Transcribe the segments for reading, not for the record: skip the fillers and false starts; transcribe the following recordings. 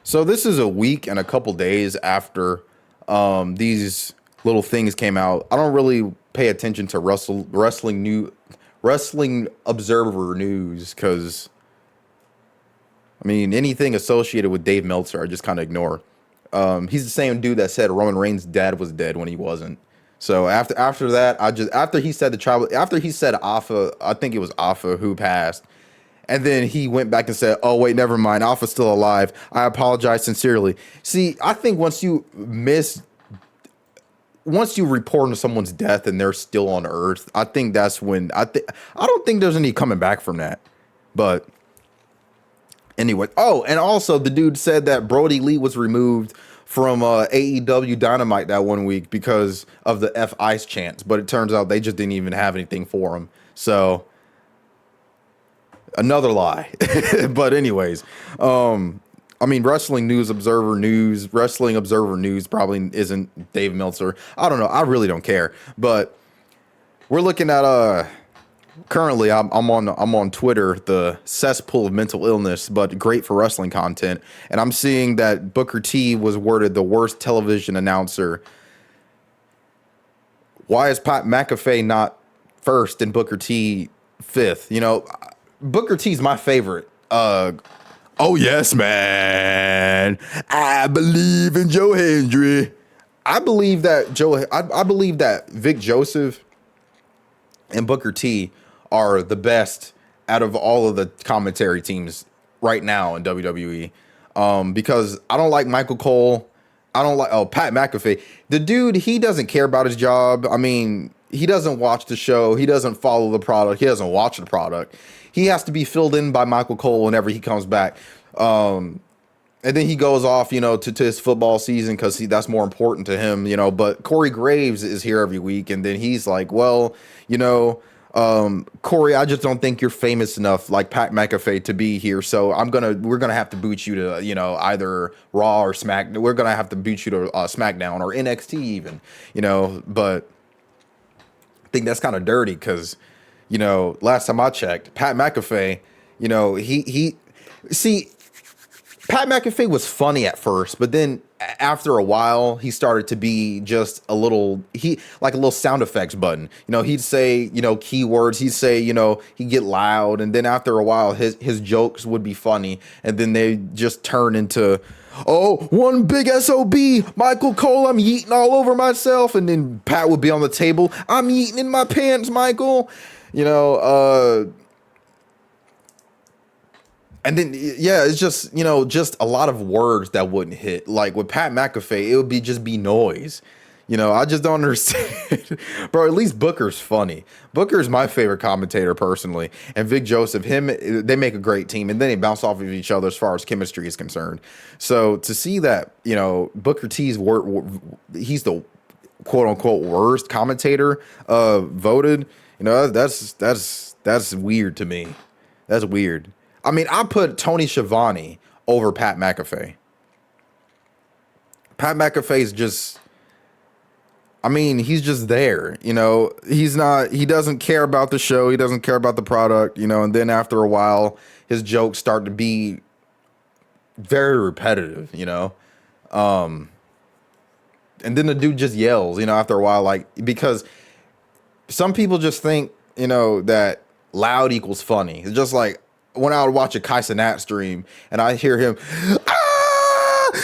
So this is a week and a couple days after these little things came out. I don't really pay attention to wrestling observer news because I mean anything associated with Dave Meltzer I just kind of ignore. He's the same dude that said Roman Reigns' dad was dead when he wasn't. So after that, after he said after he said Alpha, I think it was Alpha who passed. And then he went back and said, "Oh wait, never mind. Alpha's still alive. I apologize sincerely." See, I think once you report on someone's death and they're still on Earth, I think that's when I don't think there's any coming back from that. But anyway, oh, and also the dude said that Brody Lee was removed from AEW Dynamite that one week because of the F Ice chants, but it turns out they just didn't even have anything for him. So another lie. But anyways, I mean, Wrestling Observer News probably isn't Dave Meltzer. I don't know. I really don't care. But we're looking at currently I'm on Twitter, the cesspool of mental illness, but great for wrestling content. And I'm seeing that Booker T was awarded the worst television announcer. Why is Pat McAfee not first and Booker T fifth? You know, Booker T's my favorite. Oh yes, man. I believe in Joe Hendry. I believe that Vic Joseph and Booker T are the best out of all of the commentary teams right now in WWE. Because I don't like Michael Cole. I don't like Pat McAfee. The dude, he doesn't care about his job. I mean, he doesn't watch the show. He doesn't follow the product. He doesn't watch the product. He has to be filled in by Michael Cole whenever he comes back. And then he goes off, to his football season because that's more important to him, But Corey Graves is here every week, and then he's like, well, Corey, I just don't think you're famous enough like Pat McAfee to be here. So we're gonna have to boot you to, either Raw or Smack. We're gonna have to boot you to SmackDown or NXT even, But I think that's kind of dirty because, last time I checked, Pat McAfee, Pat McAfee was funny at first, but then after a while, he started to be just a little sound effects button. He'd say, keywords. He'd say, he'd get loud. And then after a while, his jokes would be funny. And then they just turn into, oh, one big SOB, Michael Cole, I'm yeeting all over myself. And then Pat would be on the table. I'm yeeting in my pants, Michael. And then, yeah, it's just, just a lot of words that wouldn't hit. Like with Pat McAfee, it would just be noise. I just don't understand. Bro, at least Booker's funny. Booker's my favorite commentator personally. And Vic Joseph, they make a great team. And then they bounce off of each other as far as chemistry is concerned. So to see that, Booker T's he's the quote unquote worst commentator voted, that's weird to me. That's weird. I mean, I put Tony Schiavone over Pat McAfee. Pat McAfee's just, I mean, he's just there, he doesn't care about the show. He doesn't care about the product, and then after a while, his jokes start to be very repetitive, and then the dude just yells, after a while, because some people just think, that loud equals funny. It's just like, when I would watch a Kai Cenat stream and I hear him,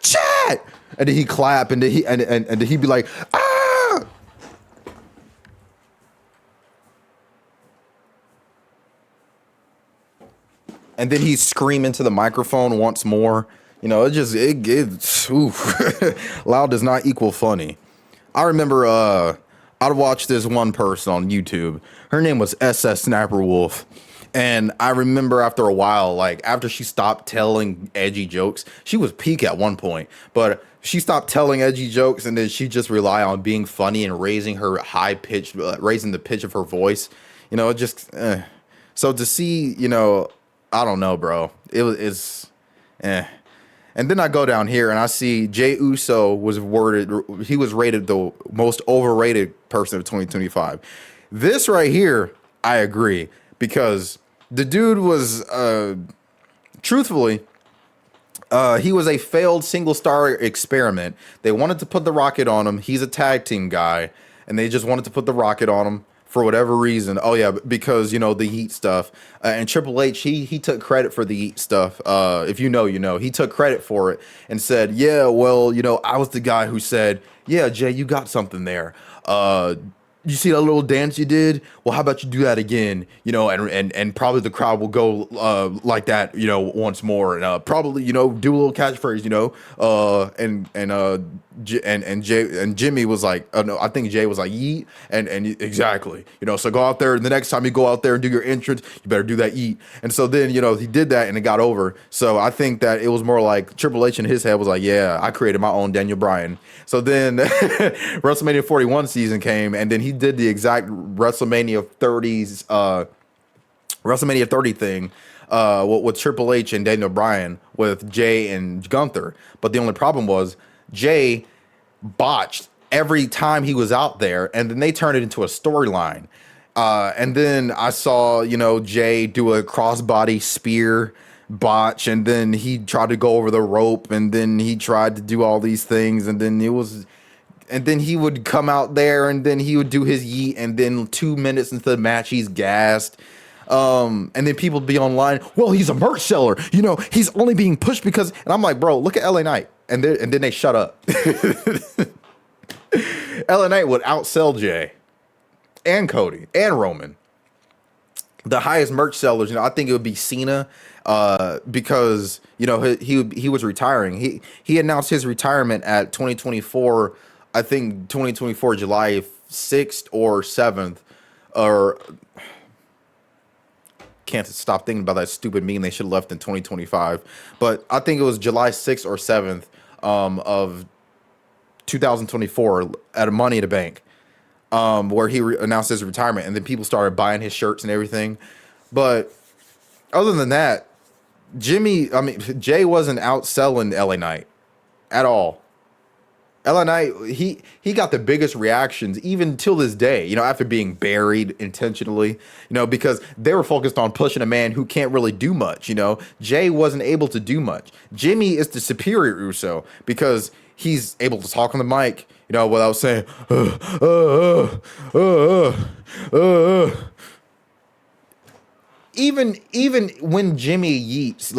chat, and then he clap and then he'd be like, and then he'd scream into the microphone once more. Loud does not equal funny. I remember I'd watch this one person on YouTube. Her name was SS Snapper Wolf. And I remember after a while, after she stopped telling edgy jokes, she was peak at one point, but she stopped telling edgy jokes and then she just rely on being funny and raising her raising the pitch of her voice. So to see, I don't know, bro. It's. And then I go down here and I see Jey Uso he was rated the most overrated person of 2025. This right here, I agree, because the dude was, truthfully, He was a failed single star experiment. They wanted to put the rocket on him. He's a tag team guy, and they just wanted to put the rocket on him for whatever reason. Oh yeah, because the heat stuff. And Triple H, he took credit for the heat stuff. If you know, you know. He took credit for it and said, "Yeah, well, I was the guy who said, yeah, Jay, you got something there. You see that little dance you did? Well, how about you do that again? And probably the crowd will go like that, once more, and probably, do a little catchphrase, and Jay and Jimmy was like, no, I think Jay was like, yeet, and exactly, so go out there, and the next time you go out there and do your entrance, you better do that yeet. And so then, he did that, and it got over. So I think that it was more like Triple H in his head was like, yeah, I created my own Daniel Bryan. So then WrestleMania 41 season came, and then he did the exact WrestleMania 30 thing with Triple H and Daniel Bryan with Jay and Gunther. But the only problem was Jay botched every time he was out there, and then they turned it into a storyline. And then I saw, Jay do a crossbody spear botch, and then he tried to go over the rope, and then he tried to do all these things, and then he would come out there, and then he would do his yeet, and then 2 minutes into the match, he's gassed. And then people would be online, well, he's a merch seller. He's only being pushed because, and I'm like, bro, look at LA Knight. And then they shut up. LA Knight would outsell Jay and Cody and Roman. The highest merch sellers, I think it would be Cena, because he was retiring. He announced his retirement at 2024. I think 2024 July 6th or 7th, or can't stop thinking about that stupid meme they should have left in 2025. But I think it was July 6th or 7th of 2024 at a Money in the Bank. Where he announced his retirement, and then people started buying his shirts and everything. But other than that, Jay wasn't outselling LA Knight at all. LA Knight, he got the biggest reactions even till this day, after being buried intentionally, because they were focused on pushing a man who can't really do much, Jay wasn't able to do much. Jimmy is the superior Uso because he's able to talk on the mic, without saying, Even when Jimmy yeets,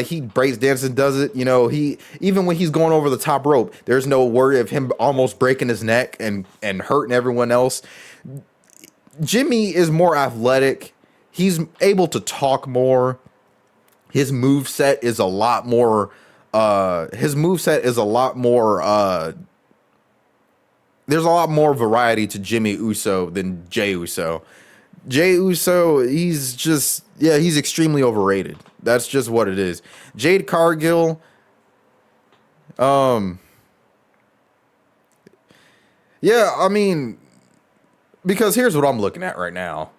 he breaks dance and does it, even when he's going over the top rope, there's no worry of him almost breaking his neck and hurting everyone else. Jimmy is more athletic. He's able to talk more. His moveset is a lot more. There's a lot more variety to Jimmy Uso than Jey Uso. Jey Uso, he's extremely overrated. That's just what it is. Jade Cargill, because here's what I'm looking at right now.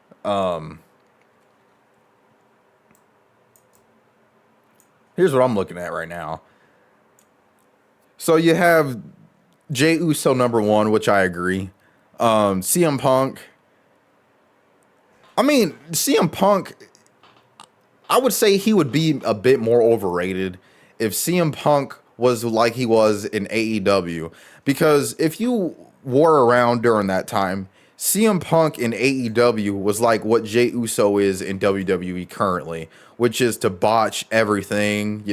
So you have Jey Uso number one, which I agree. CM Punk. CM Punk, I would say he would be a bit more overrated if CM Punk was like he was in AEW. Because if you were around during that time, CM Punk in AEW was like what Jey Uso is in WWE currently, which is to botch everything,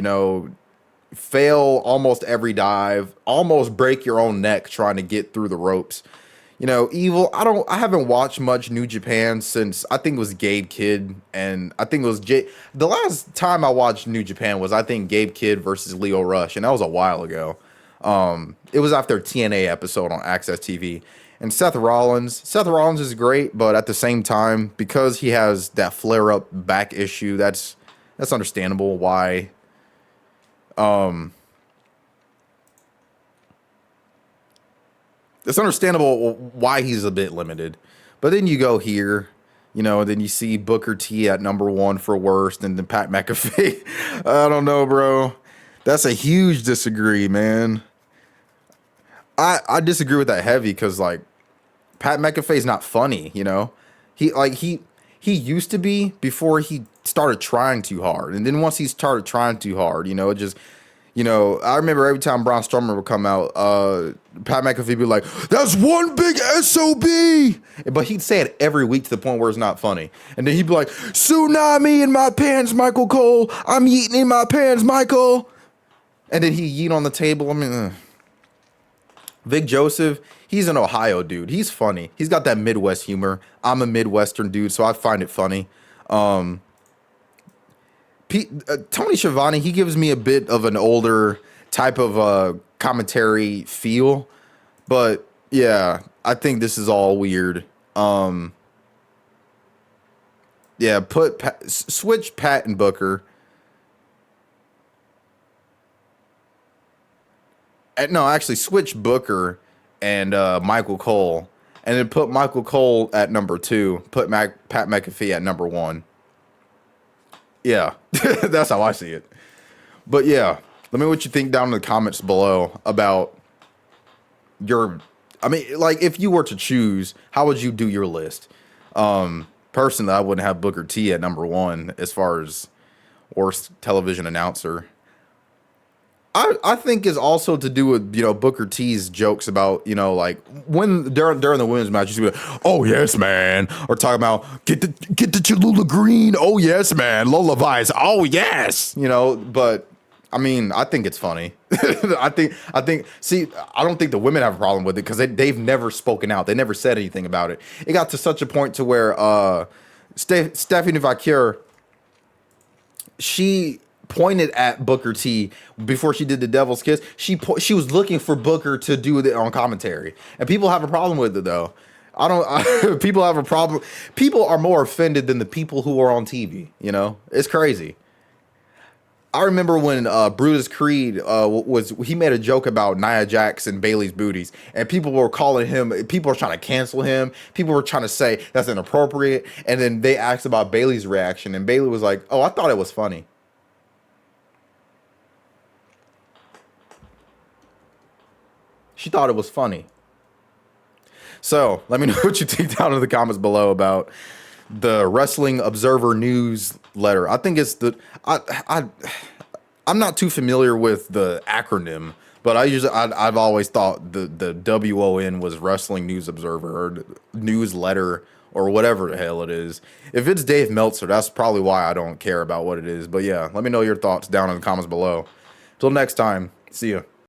fail almost every dive, almost break your own neck trying to get through the ropes. Evil. I haven't watched much New Japan since I think it was Gabe Kidd, and I think it was the last time I watched New Japan was I think Gabe Kidd versus Leo Rush, and that was a while ago. It was after a TNA episode on Access TV. And Seth Rollins is great, but at the same time, because he has that flare up back issue, that's understandable why. It's understandable why he's a bit limited. But then you go here, then you see Booker T at number one for worst, and then Pat McAfee. I don't know, bro. That's a huge disagree, man. I disagree with that heavy because, Pat McAfee's not funny, He used to be before he started trying too hard. And then once he started trying too hard, it just You know, I remember every time Braun Strowman would come out, Pat McAfee would be like, "That's one big SOB," but he'd say it every week to the point where it's not funny. And then he'd be like, "Tsunami in my pants, Michael Cole. I'm eating in my pants, Michael." And then he yeet on the table. I mean, Vic Joseph, he's an Ohio dude. He's funny. He's got that Midwest humor. I'm a Midwestern dude, so I find it funny. Tony Schiavone, he gives me a bit of an older type of commentary feel, but yeah, I think this is all weird. Yeah, switch Pat and Booker. No, actually, switch Booker and Michael Cole, and then put Michael Cole at number 2. Put Pat McAfee at number 1. Yeah, that's how I see it. But yeah, let me know what you think down in the comments below about your. I mean, like, if you were to choose, how would you do your list? Personally, I wouldn't have Booker T at number 1 as far as worst television announcer. I think is also to do with, you know, Booker T's jokes about, you know, like when during the women's match, you see, "Oh yes, man," or talking about get the Cholula Green, "Oh yes, man," Lola Vice, "Oh yes," you know. But I mean, I think it's funny. I think. See, I don't think the women have a problem with it because they've never spoken out. They never said anything about it. It got to such a point to where Stephanie Vaquer, she pointed at Booker T before she did the Devil's Kiss. She was looking for Booker to do it on commentary, and people have a problem with it though. People have a problem. People are more offended than the people who are on TV. You know, it's crazy. I remember when Brutus Creed he made a joke about Nia Jax and Bailey's booties, and people were calling him. People were trying to cancel him. People were trying to say that's inappropriate, and then they asked about Bailey's reaction, and Bailey was like, "Oh, I thought it was funny." She thought it was funny. So let me know what you think down in the comments below about the Wrestling Observer newsletter. I think it's I'm not too familiar with the acronym, but I've always thought the WON was Wrestling News Observer or newsletter or whatever the hell it is. If it's Dave Meltzer, that's probably why I don't care about what it is. But yeah, let me know your thoughts down in the comments below. Till next time, see ya.